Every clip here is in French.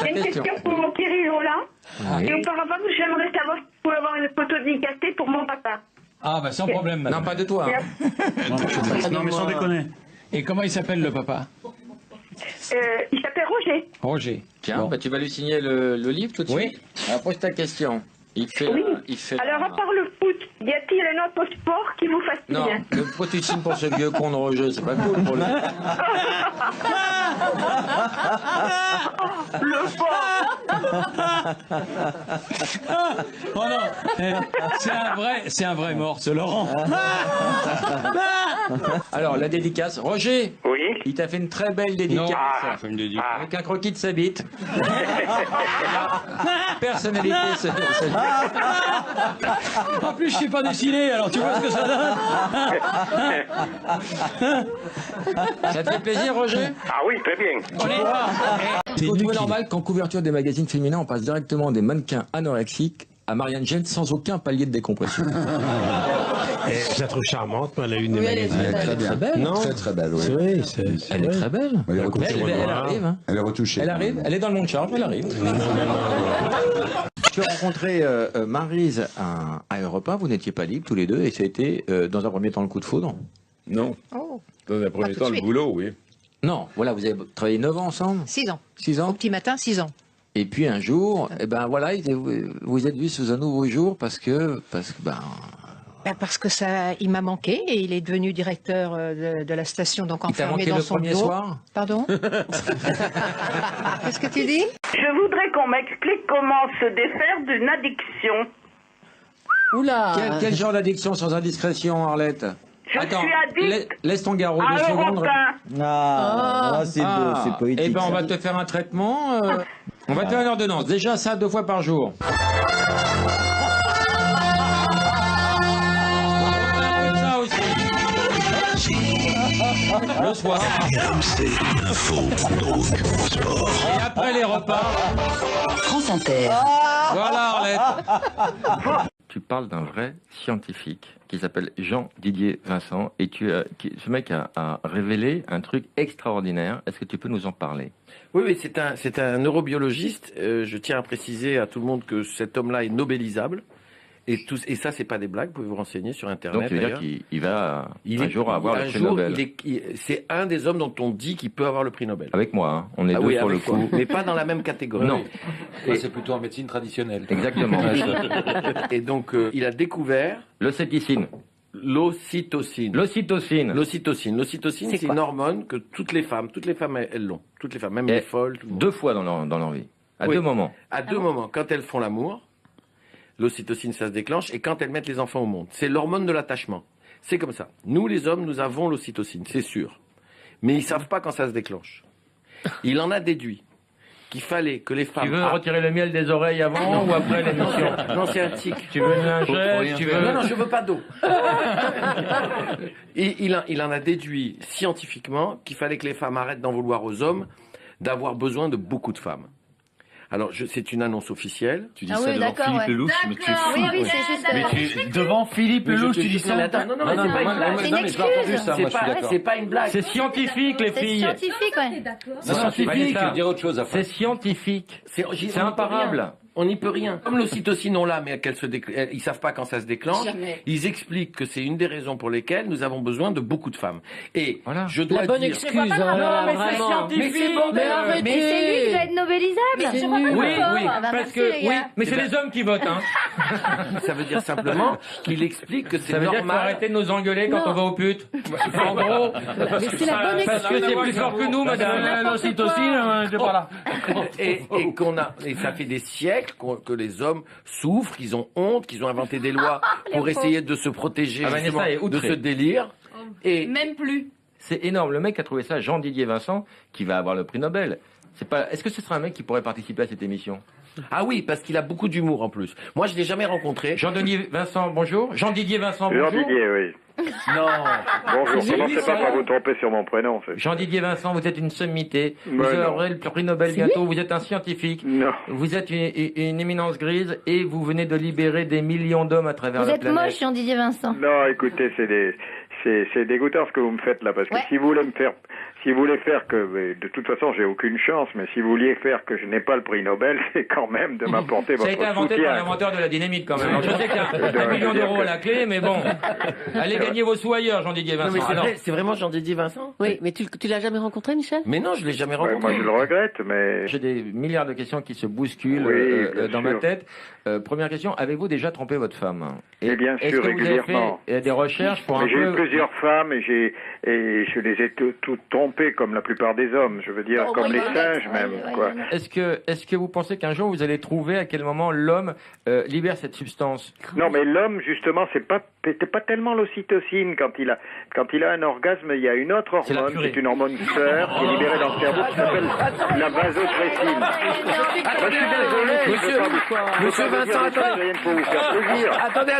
J'ai une question pour mon Kirill Roland. Oui. Et auparavant, j'aimerais savoir si je pouvais avoir une photo dédicacée pour mon papa. Ah, bah sans problème, madame. Non, pas de toi. Hein. Non, mais sans déconner. Et comment il s'appelle le papa? Il s'appelle Roger. Roger. Tiens, Bon. bah, tu vas lui signer le livre tout de Oui. suite. Alors, pose ta question. Il fait. Oui. Il fait Alors, à part le foot, y a-t-il un autre sport qui vous fascine? non, pourquoi tu signes pour ce vieux con de Roger? C'est pas cool pour lui. Le sport. Oh non, c'est un vrai mort, ce Laurent. Alors, la dédicace. Roger, Oui. il t'a fait une très belle dédicace. Avec un croquis de sa bite. Personnalité, En plus, je sais pas dessiner, alors tu vois ce que ça donne. Ça te fait plaisir, Roger? Ah oui, très bien. Vous trouvez normal qu'en couverture des magazines féminins, on passe directement des mannequins anorexiques à Marianne Gênes sans aucun palier de décompression? Je la trouve charmante, mais elle a une des Oui, elle est magazines. très Très belle. Non, Très très belle, oui. c'est vrai, Elle est très belle. Elle est retouchée. Elle arrive. Hein. Elle est retouchée. Elle arrive. Elle est dans le monde charge, elle arrive. Tu as rencontré Maryse à Europe 1, vous n'étiez pas libres tous les deux, et ça a été dans un premier temps le coup de foudre? Non. Oh, Dans un premier tout de temps, le suite. boulot, oui. Non, voilà, vous avez travaillé 9 ans ensemble? 6 ans. 6 Au ans? petit matin, 6 ans. Et puis un jour, eh ben voilà, vous êtes vus sous un nouveau jour parce que Parce que ça, il m'a manqué et il est devenu directeur de la station, donc il t'a enfermé manqué dans le son premier bureau. soir? Pardon? Qu'est-ce que tu dis? Je voudrais qu'on m'explique comment se défaire d'une addiction. Oula! Quel genre d'addiction sans indiscrétion, Arlette? Je suis addict laisse ton garrot à 2 secondes. Europe 1. Ah, c'est beau, c'est poétique. Eh ben on va te faire un traitement. On va te faire une ordonnance. Déjà ça 2 fois par jour. Ça aussi. Le soir. Et après les repas. France Inter. Voilà Arlette. Tu parles d'un vrai scientifique qui s'appelle Jean-Didier Vincent et ce mec a révélé un truc extraordinaire. Est-ce que tu peux nous en parler? Oui, c'est un neurobiologiste. Je tiens à préciser à tout le monde que cet homme-là est nobélisable. Et ça, c'est pas des blagues, vous pouvez vous renseigner sur Internet. Donc, ça veut dire qu'il va un jour avoir le prix Nobel. C'est un des hommes dont on dit qu'il peut avoir le prix Nobel. Avec moi, hein. On est deux pour le coup. Mais pas dans la même catégorie. Non. C'est plutôt en médecine traditionnelle. Exactement. Et donc, il a découvert... L'ocytocine. L'ocytocine. L'ocytocine. L'ocytocine. L'ocytocine, c'est une hormone que toutes les femmes, elles l'ont. Toutes les femmes, même les folles. 2 fois dans leur vie. À 2 moments. À 2 moments. Quand elles font l'amour, l'ocytocine, ça se déclenche, et quand elles mettent les enfants au monde. C'est l'hormone de l'attachement. C'est comme ça. Nous, les hommes, nous avons l'ocytocine, c'est sûr. Mais ils savent pas quand ça se déclenche. Il en a déduit qu'il fallait que les femmes... Tu veux retirer le miel des oreilles avant ou après l'émission? Non, c'est un tic. Tu veux une lingette? Non, je veux pas d'eau. Et il en a déduit scientifiquement qu'il fallait que les femmes arrêtent d'en vouloir aux hommes, d'avoir besoin de beaucoup de femmes. Alors, c'est une annonce officielle. Tu dis ça devant Philippe Lelouch, mais tu es fou. Oui, oui, c'est juste... Mais devant Philippe Lelouch, tu dis ça? Non, c'est pas une blague. C'est une excuse. C'est pas une blague. C'est scientifique, les C'est filles. scientifique, ouais. C'est scientifique, je veux dire autre chose après. C'est scientifique. C'est imparable. On n'y peut rien. Comme l'ocytocine, on l'a, mais ils savent pas quand ça se déclenche. Jamais. Ils expliquent que c'est une des raisons pour lesquelles nous avons besoin de beaucoup de femmes. Et voilà. Je dois La bonne dire... excuse, non, mais c'est scientifique. Mais c'est bon. Mais c'est lui qui doit être nobelisable. Oui, parce que mais c'est les hommes qui votent, hein. Ça veut dire simplement qu'il explique que c'est Ça veut dire normal. qu'il faut arrêter de nous engueuler quand on va aux putes. En gros, Mais c'est la bonne parce que c'est plus fort que nous, madame. L'ocytocine, je pas là. Et ça fait des siècles que les hommes souffrent, qu'ils ont honte, qu'ils ont inventé des lois pour essayer de se protéger justement de ce délire. Et Même plus. c'est énorme. Le mec a trouvé ça, Jean-Didier Vincent, qui va avoir le prix Nobel. Est-ce que ce serait un mec qui pourrait participer à cette émission? Ah oui, parce qu'il a beaucoup d'humour en plus. Moi, je l'ai jamais rencontré. Jean-Denis Vincent, bonjour. Jean-Didier Vincent, bonjour. Jean-Didier, oui. Non. Bonjour, commencez pas par vous tromper sur mon prénom. En fait. Jean-Didier Vincent, vous êtes une sommité. Vous Ouais, aurez le prix Nobel bientôt. Vous êtes un scientifique. Non. Vous êtes une éminence grise et vous venez de libérer des millions d'hommes à travers Vous la êtes planète. moche, Jean-Didier Vincent. Non, écoutez, c'est dégoûtant ce que vous me faites là, parce que Ouais. si vous voulez me faire, Si vous voulez faire que, mais de toute façon, j'ai aucune chance, mais si vous vouliez faire que je n'ai pas le prix Nobel, c'est quand même de m'apporter Ça a votre été inventé soutien. par l'inventeur de la dynamite quand même. Alors, je sais qu'il y a 1 million d'euros à la clé, mais bon. Allez gagner vos sous ailleurs, Jean-Didier Non, Vincent. mais c'est Alors, vrai, c'est vraiment Jean-Didier Vincent? Oui, mais tu l'as jamais rencontré, Michel? Mais non, je l'ai jamais Ouais, rencontré. moi, je le regrette, mais... j'ai des milliards de questions qui se bousculent Oui, bien dans ma sûr. tête. Première question, avez-vous déjà trompé votre femme? Et bien est-ce sûr, que vous avez régulièrement. fait des recherches pour Mais un j'ai eu peu... plusieurs femmes et je les ai toutes trompées comme la plupart des hommes. Je veux dire, Oh, comme oui, les oui, singes oui, même, oui, quoi. oui. Est-ce que vous pensez qu'un jour vous allez trouver à quel moment l'homme libère cette substance? Non, mais l'homme, justement, c'est pas tellement l'ocytocine. Quand il a un orgasme, il y a une autre C'est la hormone, purée. c'est une hormone sœur qui est libérée dans le cerveau qui s'appelle la vasopressine. Moi, je suis désolé, je Monsieur- veux pas vous- Monsieur je veux pas vous Vincent, dire des attendez. choses pour vous faire plaisir. Attendez,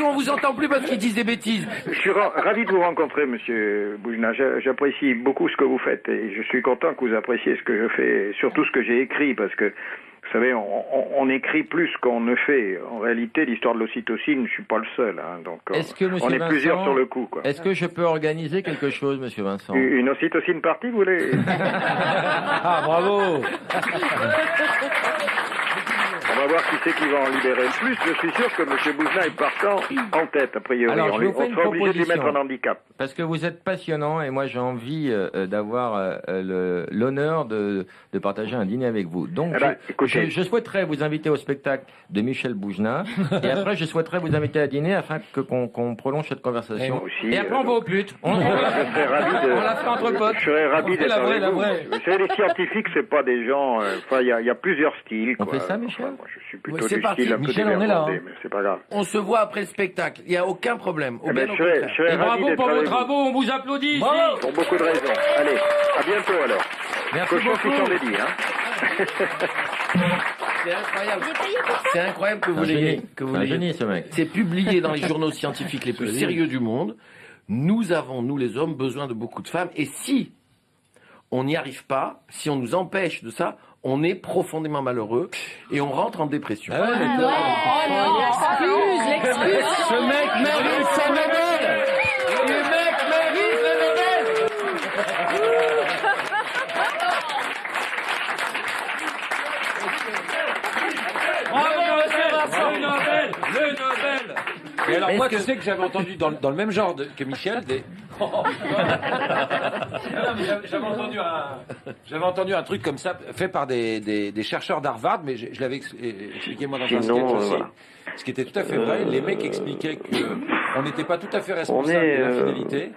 on vous entend plus parce qu'ils disent des bêtises. Je suis ravi de vous rencontrer, monsieur Boujna. J'apprécie beaucoup ce que vous faites et je suis content que vous appréciez ce que je fais, surtout ce que j'ai écrit, parce que, vous savez, on écrit plus qu'on ne fait. En réalité, l'histoire de l'ocytocine, je suis pas le seul, hein, donc Est-ce que, monsieur on est Vincent, plusieurs sur le coup, quoi. Est-ce que je peux organiser quelque chose, monsieur Vincent? Une ocytocine partie, vous voulez? Ah, bravo. On va voir qui c'est qui va en libérer le plus. Je suis sûr que M. Boujna est partant en tête, a priori. Alors, je on vous fais une sera obligé de lui proposition. mettre en handicap. Parce que vous êtes passionnant et moi j'ai envie d'avoir l'honneur de partager un dîner avec vous. Donc Eh ben, écoutez. je souhaiterais vous inviter au spectacle de Michel Boujna et après je souhaiterais vous inviter à dîner afin qu'on prolonge cette conversation. moi aussi, et après on va aux putes. Je serais ravi de... On la fait entre potes. Je serais ravi d'être La vraie, avec la vous. vraie. Vous savez, les scientifiques, c'est pas des gens... Enfin, il y a plusieurs styles, On quoi. fait ça, Michel? Moi, je suis plutôt Ouais, c'est du parti. style un peu Michel, on est là, dévergondé, hein. mais c'est pas grave. On se voit après le spectacle. Il n'y a aucun problème. Au Eh ben, bien au je serais contraire. Et ravi bravo d'être pour vos avec vous. travaux, on vous applaudit ici. Pour beaucoup de raisons. Allez, à bientôt alors. Merci Cochon qui beaucoup. s'en est dit, hein. C'est incroyable. C'est incroyable que vous Un l'ayez. génie. Que vous Un l'ayez. génie, ce mec. C'est publié dans les journaux scientifiques les plus sérieux du monde. Nous avons, nous les hommes, besoin de beaucoup de femmes. Et si on n'y arrive pas, si on nous empêche de ça, on est profondément malheureux et on rentre en dépression. Ah ouais, mais L'excuse. Ce mec mérite sa Nobel. Le mec mérite le Nobel. Bravo, monsieur Vincent. Le Nobel. Le Nobel. Et alors, moi, tu sais que j'avais entendu dans le même genre que Michel des. Non, mais j'avais entendu un truc comme ça fait par des chercheurs d'Harvard, mais je l'avais expliqué moi dans un sketch aussi. voilà. Ce qui était tout à fait vrai. Les mecs expliquaient qu'on n'était pas tout à fait responsable est, de l'infidélité.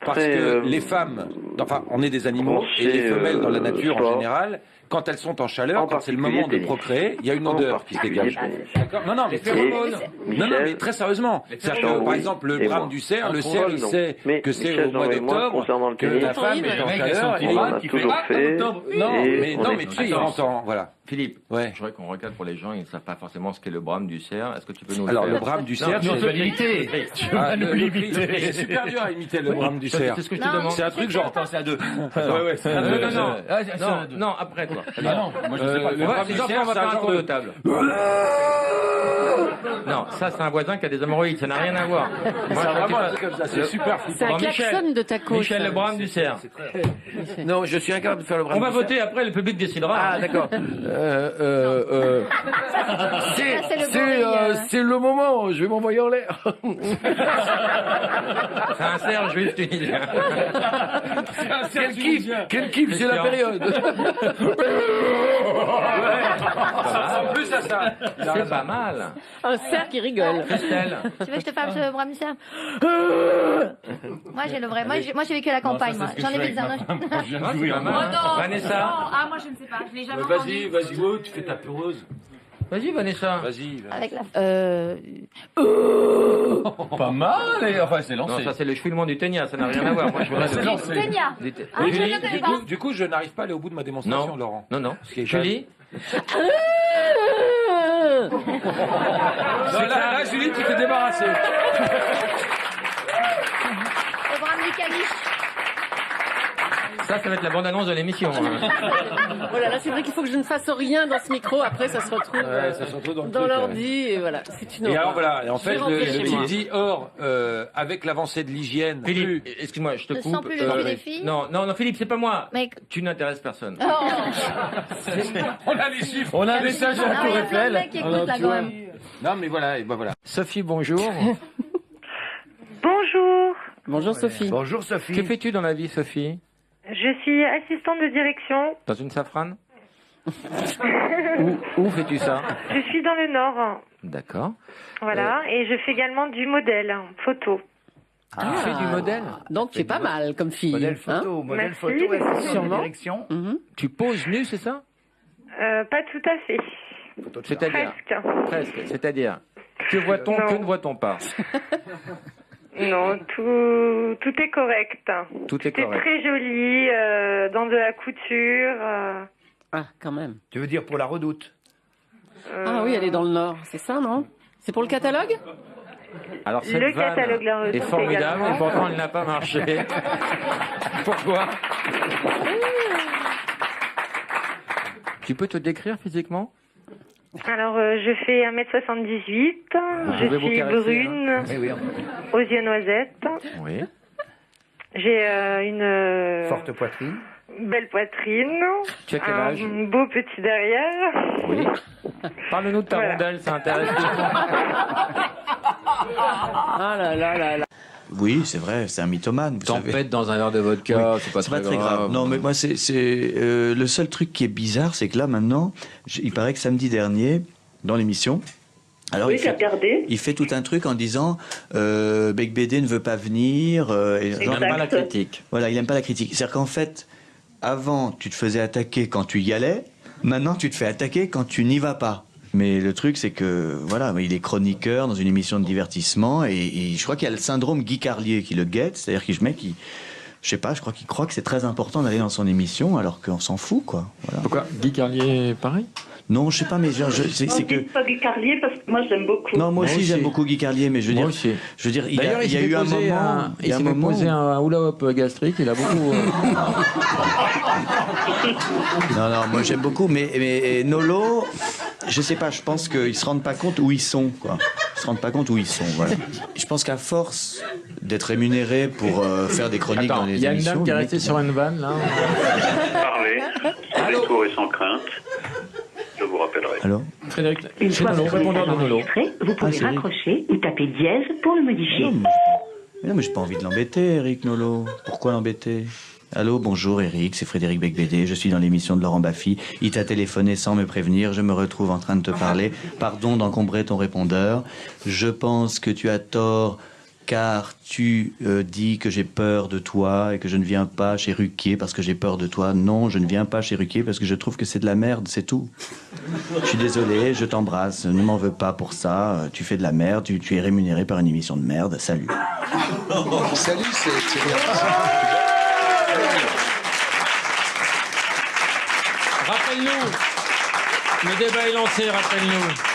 Parce très, que les femmes, enfin, on est des animaux, et les femelles dans la nature en général, quand elles sont en chaleur, quand c'est le moment de procréer, il y a une odeur qui se dégage. D'accord? Non, non, mais non, mais très sérieusement. C'est-à-dire que, par exemple, le brame du cerf, le cerf, il sait que c'est au mois d'octobre que la femme est en chaleur. Il a toujours fait. Non, mais tu sais, il entend, voilà. Philippe, Ouais. je voudrais qu'on recadre pour les gens, ils ne savent pas forcément ce qu'est le brame du cerf. Est-ce que tu peux nous Alors, le le faire? brame du cerf, Non, c'est- tu vas l'imiter. c'est super dur à imiter le brame du cerf. C'est ce que je te demande. C'est un truc genre. C'est à deux. Non, après toi. Non, moi je sais pas. Le brame du Les enfants, cerf, on va c'est un faire un genre tour de de. table. Non, ça c'est un voisin qui a des hémorroïdes, ça n'a rien à voir. Moi, C'est vraiment un truc comme ça, c'est super fou. C'est un Bon, klaxon de ta côte. Michel, le brame du cerf. Non, je suis incapable de faire le brame On va du cerf. voter après, le public décidera. Ah, d'accord. C'est le moment, je vais m'envoyer en l'air. C'est un cerf juif tunisien. Quel kiff, c'est la période. Ça ressemble plus à ça. C'est pas mal. Un cerf qui rigole. Christelle. Tu veux que je te fasse le brame du cerf? Moi j'ai le vrai. Moi j'ai vécu à la campagne. Moi. J'en ai vu des annonces. Ah, c'est pas mal. Vanessa. Ah moi je ne sais pas. Je l'ai jamais Vas-y, vas-y, tu fais ta peureuse. Vas-y, Vanessa. Vas-y. avec la. Pas mal, et enfin c'est Non, lancé. ça c'est le chouinement du ténia, ça n'a rien à voir. Moi je voudrais C'est lancé. Ténia. Ah, je Julie. ne connais pas. Du coup, je n'arrive pas à aller au bout de ma démonstration, Non, Laurent. non. qui est Julie. Là, Julie, tu t'es débarrassée. Le brame du caniche. Ça va être la bande-annonce de l'émission. Voilà, là, c'est vrai qu'il faut que je ne fasse rien dans ce micro. Après, ça se retrouve, ça se retrouve dans le dans truc, l'ordi. Et voilà, c'est une Et horreur. alors voilà, et en Je fait, vais rentrer chez le moi. type dit, or, avec l'avancée de l'hygiène, Philippe, excuse-moi, je te Ne coupe. sens plus le cul des filles. Non, Philippe, c'est pas moi. Mais- Tu n'intéresses personne. Oh. on a les chiffres. On a un message à la Ah, Tour il y a plein de Eiffel. mecs qui écoutent là quand même. Non, mais voilà, et ben voilà. Sophie, bonjour. Bonjour, Bonjour Sophie. Bonjour Sophie. Que fais-tu dans la vie, Sophie? je suis assistante de direction. Dans une safrane? Où fais-tu ça? Je suis dans le Nord, D'accord. voilà, et je fais également du modèle, photo. Tu fais du modèle? Donc, tu es pas mal comme fille. Modèle hein photo, modèle Merci. photo, assistant de Sûrement. direction. Tu poses nu, c'est ça? Pas tout à fait, C'est-à-dire? presque. Presque. C'est-à-dire? Que voit-on, Non. que ne voit-on pas? Non, tout est correct. Tout est C'est correct. très joli, dans de la couture. Ah, quand même. Tu veux dire pour la redoute? Ah oui, elle est dans le Nord, c'est ça, non? C'est pour le catalogue? Alors cette Le vanne catalogue La Redoute est formidable également. et pourtant elle n'a pas marché. Pourquoi? Tu peux te décrire physiquement? Alors, je fais 1m78, je pouvez vous suis caresser, brune, Oui, oui. aux yeux noisettes. Oui. J'ai une Forte poitrine. belle poitrine, Tu as quel âge? un beau petit derrière. Oui. Parle-nous de ta Voilà. rondelle, ça intéresse. Ah là là là là. Oui, c'est vrai, c'est un mythomane. Vous savez. Tempête dans un verre de vodka, Oui, c'est pas très très grave. Non, mais moi, c'est le seul truc qui est bizarre, c'est que là, maintenant, il paraît que samedi dernier, dans l'émission, alors Oui, il j'ai regardé. fait tout un truc en disant Bec BD ne veut pas venir. Et Il n'aime pas la critique. Voilà, il n'aime pas la critique. C'est-à-dire qu'en fait, avant, tu te faisais attaquer quand tu y allais. Maintenant, tu te fais attaquer quand tu n'y vas pas. Mais le truc, c'est que, voilà, il est chroniqueur dans une émission de divertissement et je crois qu'il y a le syndrome Guy Carlier qui le guette. C'est-à-dire qu'il je sais pas, je crois qu'il croit que c'est très important d'aller dans son émission alors qu'on s'en fout, quoi. Voilà. Pourquoi? Guy Carlier, pareil? Non, je sais pas, mais c'est que... pas Guy Carlier parce que moi j'aime beaucoup. Non, moi aussi, j'aime beaucoup Guy Carlier, mais je veux Moi dire... aussi. Je veux dire, il D'ailleurs, y a eu un moment... Il s'est posé un hula-hoop gastrique, il a beaucoup... Non, moi j'aime beaucoup, mais Nolo, je sais pas, je pense qu'ils se rendent pas compte où ils sont, quoi. Ils se rendent pas compte où ils sont, voilà. Je pense qu'à force d'être rémunérés pour faire des chroniques Attends, dans les il y a une émissions... dame qui est le mec, restée sur une vanne, là. Parlez, sans détour et sans crainte. Je vous rappellerai. Alors Frédéric, Une c'est fois Nolo, votre répondeur de téléphone Nolo. enregistré, vous pouvez c'est lui. raccrocher ou taper dièse pour le modifier. Non, mais j'ai pas envie de l'embêter, Eric Nolo. Pourquoi l'embêter? Allô, bonjour Eric, c'est Frédéric Becbédé, je suis dans l'émission de Laurent Baffy. Il t'a téléphoné sans me prévenir, je me retrouve en train de te parler. Pardon d'encombrer ton répondeur. Je pense que tu as tort car tu dis que j'ai peur de toi et que je ne viens pas chez Ruquier parce que j'ai peur de toi. Non, je ne viens pas chez Ruquier parce que je trouve que c'est de la merde, c'est tout. Je suis désolé, je t'embrasse, ne m'en veux pas pour ça. Tu fais de la merde, tu es rémunéré par une émission de merde. Salut. Salut, c'est bien. Rappelle-nous. Le débat est lancé, rappelle-nous.